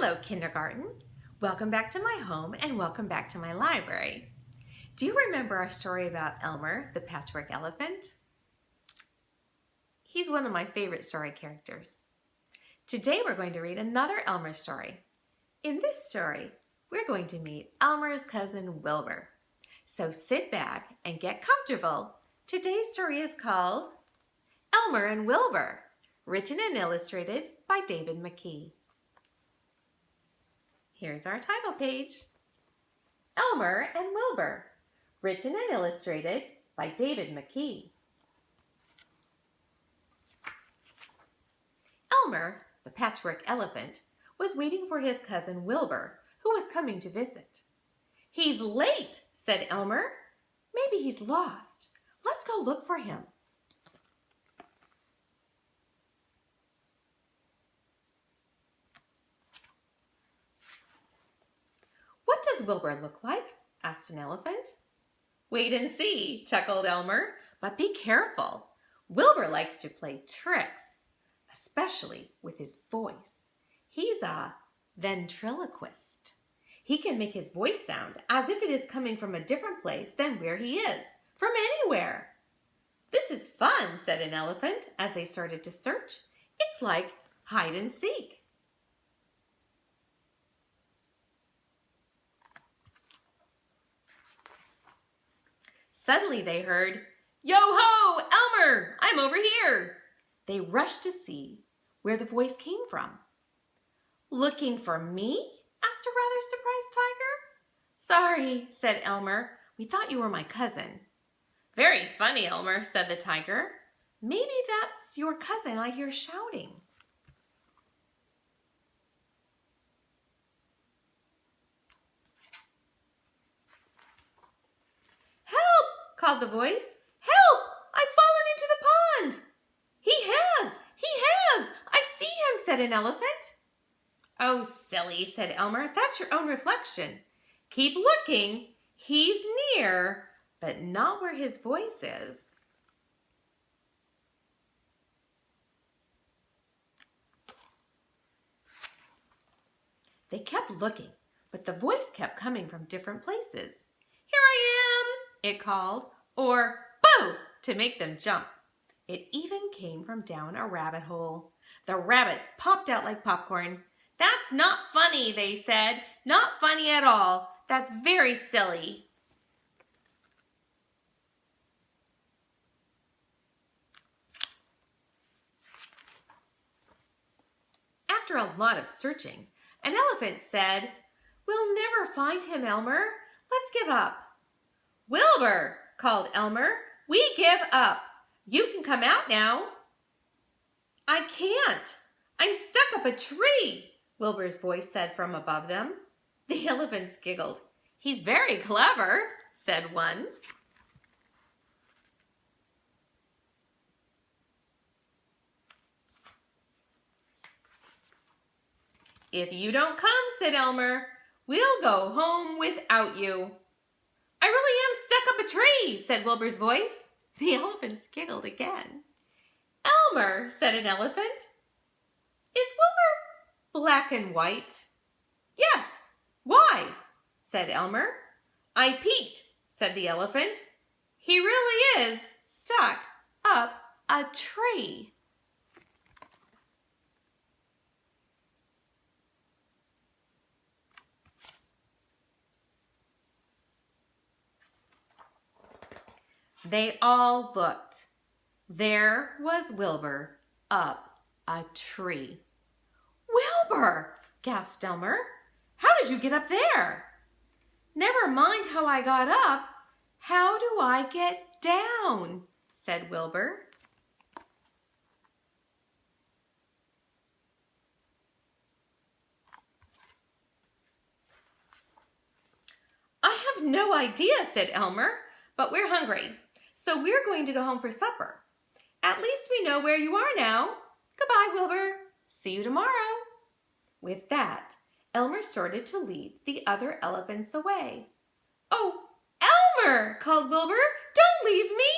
Hello, kindergarten. Welcome back to my home and welcome back to my library. Do you remember our story about Elmer, the patchwork elephant? He's one of my favorite story characters. Today we're going to read another Elmer story. In this story, we're going to meet Elmer's cousin Wilbur. So sit back and get comfortable. Today's story is called Elmer and Wilbur, written and illustrated by David McKee. Here's our title page. Elmer and Wilbur, written and illustrated by David McKee. Elmer, the patchwork elephant, was waiting for his cousin Wilbur, who was coming to visit. "He's late," said Elmer. "Maybe he's lost. Let's go look for him." "What does Wilbur look like?" asked an elephant. "Wait and see," chuckled Elmer. "But be careful. Wilbur likes to play tricks, especially with his voice. He's a ventriloquist. He can make his voice sound as if it is coming from a different place than where he is, from anywhere." "This is fun," said an elephant as they started to search. "It's like hide and seek." Suddenly they heard, "Yo-ho, Elmer, I'm over here." They rushed to see where the voice came from. "Looking for me?" asked a rather surprised tiger. "Sorry," said Elmer. "We thought you were my cousin." "Very funny, Elmer," said the tiger. "Maybe that's your cousin I hear shouting." "Help!" called the voice. "Help! I've fallen into the pond." He has! I see him," said an elephant. "Oh, silly," said Elmer. "That's your own reflection. Keep looking. He's near, but not where his voice is." They kept looking, but the voice kept coming from different places. "Here I am," it called, or "Boo!" to make them jump. It even came from down a rabbit hole. The rabbits popped out like popcorn. "That's not funny," they said. "Not funny at all. That's very silly." After a lot of searching, an elephant said, "We'll never find him, Elmer. Let's give up." "Wilbur," called Elmer, "we give up. You can come out now." "I can't. I'm stuck up a tree," Wilbur's voice said from above them. The elephants giggled. "He's very clever," said one. "If you don't come," said Elmer, "we'll go home without you." "I really am stuck up a tree," said Wilbur's voice. The elephants giggled again. "Elmer," said an elephant, "is Wilbur black and white?" "Yes. Why?" said Elmer. "I peeked," said the elephant. "He really is stuck up a tree." They all looked. There was Wilbur up a tree. "Wilbur!" gasped Elmer. "How did you get up there?" "Never mind how I got up. How do I get down?" said Wilbur. "I have no idea," said Elmer, "but we're hungry, so we're going to go home for supper. At least we know where you are now. Goodbye, Wilbur. See you tomorrow." With that, Elmer started to lead the other elephants away. "Oh, Elmer!" called Wilbur. "Don't leave me!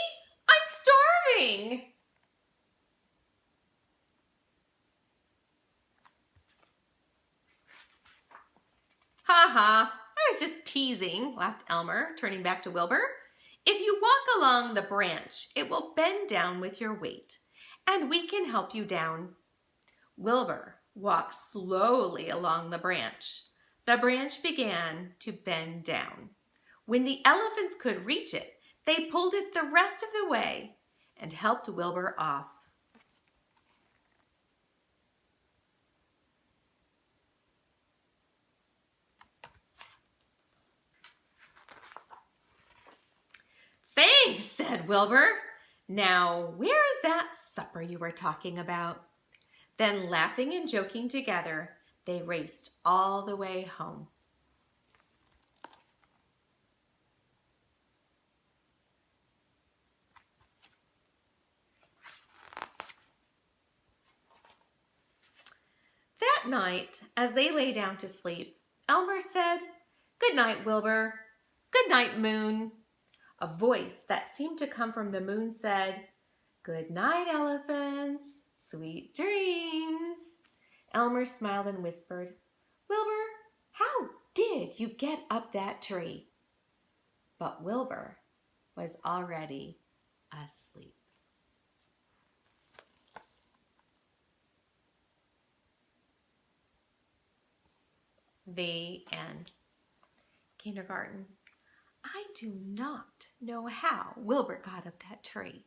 I'm starving!" Ha ha, I was just teasing, laughed Elmer, turning back to Wilbur. If you walk along the branch, it will bend down with your weight, and we can help you down. Wilbur walked slowly along the branch. The branch began to bend down. When the elephants could reach it, they pulled it the rest of the way and helped Wilbur off. Thanks, said Wilbur. Now, where's that supper you were talking about? Then, laughing and joking together, they raced all the way home. That night, as they lay down to sleep, Elmer said, "Good night, Wilbur. Good night, Moon." A voice that seemed to come from the moon said, "Good night, elephants. Sweet dreams." Elmer smiled and whispered, "Wilbur, how did you get up that tree?" But Wilbur was already asleep. The end. Kindergarten. I do not know how Wilbur got up that tree.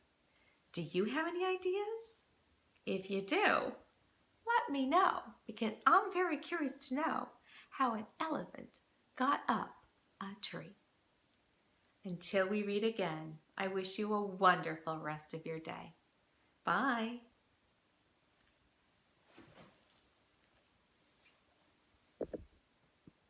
Do you have any ideas? If you do, let me know, because I'm very curious to know how an elephant got up a tree. Until we read again, I wish you a wonderful rest of your day. Bye.